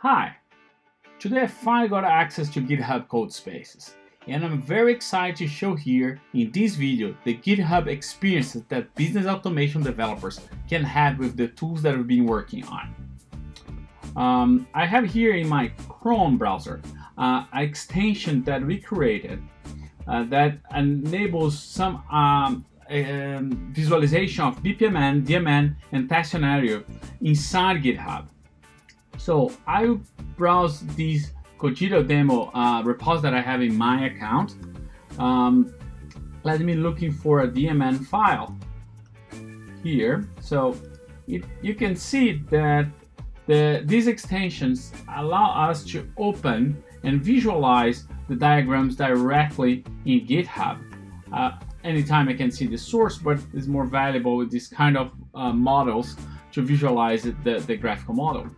Hi! Today I finally got access to GitHub code spaces, and I'm very excited to show here in this video the GitHub experiences that business automation developers can have with the tools that we've been working on. I have here in my Chrome browser an extension that we created that enables some visualization of BPMN, DMN, and test scenario inside GitHub. So I will browse this Cogito demo repos that I have in my account. Let me looking for a DMN file here. So you can see that these extensions allow us to open and visualize the diagrams directly in GitHub. Anytime I can see the source, but it's more valuable with this kind of models to visualize the graphical model.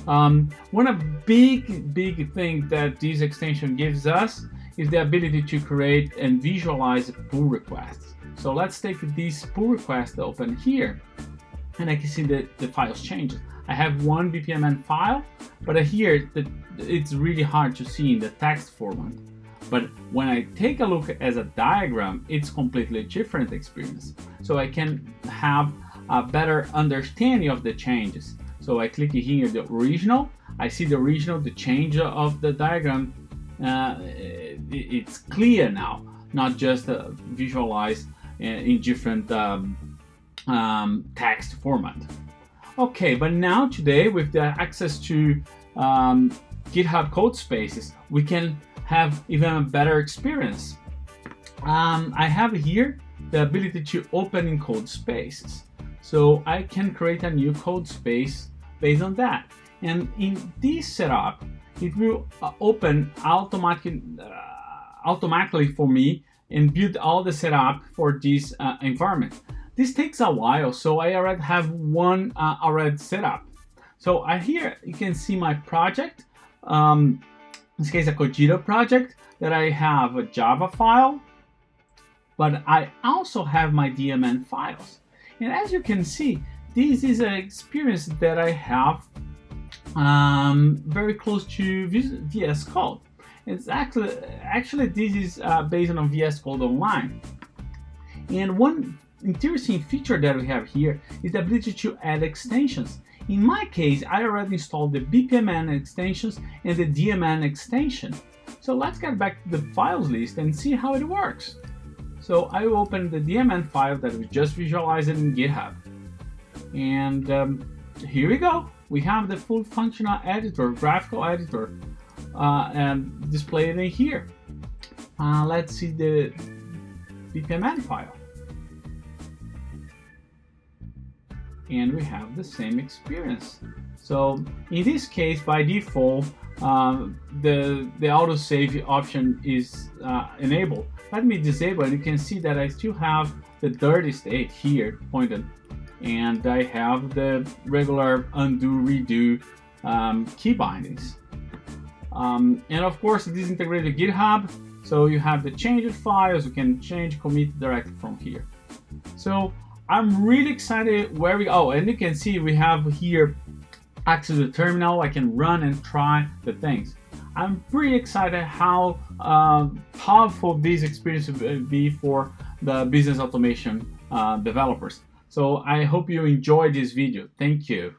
One of the big things that this extension gives us is the ability to create and visualize pull requests. So let's take this pull request open here, and I can see that the files changes. I have one BPMN file, but here it's really hard to see in the text format. But when I take a look as a diagram, it's completely different experience. So I can have a better understanding of the changes. So I click here the original, I see the original, the change of the diagram, it's clear now, not just visualized in different text format. Okay, but now today with the access to GitHub code spaces, we can have even a better experience. I have here the ability to open in code spaces. So I can create a new code space based on that. And in this setup, it will open automatically for me and build all the setup for this environment. This takes a while, so I already have one already set up. So here you can see my project. In this case, a Cogito project that I have a Java file, but I also have my DMN files. And as you can see, this is an experience that I have very close to VS Code. It's actually this is based on VS Code Online. And one interesting feature that we have here is the ability to add extensions. In my case, I already installed the BPMN extensions and the DMN extension. So let's get back to the files list and see how it works. So I will open the DMN file that we just visualized in GitHub. And here we go. We have the full functional editor, graphical editor, and displayed in here. Let's see the BPMN file. And we have the same experience. So in this case, by default, the autosave option is enabled. Let me disable, and you can see that I still have the dirty state here pointed, and I have the regular undo, redo key bindings. And of course, this is integrated to GitHub, so you have the changed files. You can change commit directly from here. So I'm really excited where we go, and you can see we have here access to the terminal. I can run and try the things. I'm pretty excited how powerful this experience will be for the business automation developers. So I hope you enjoyed this video. Thank you.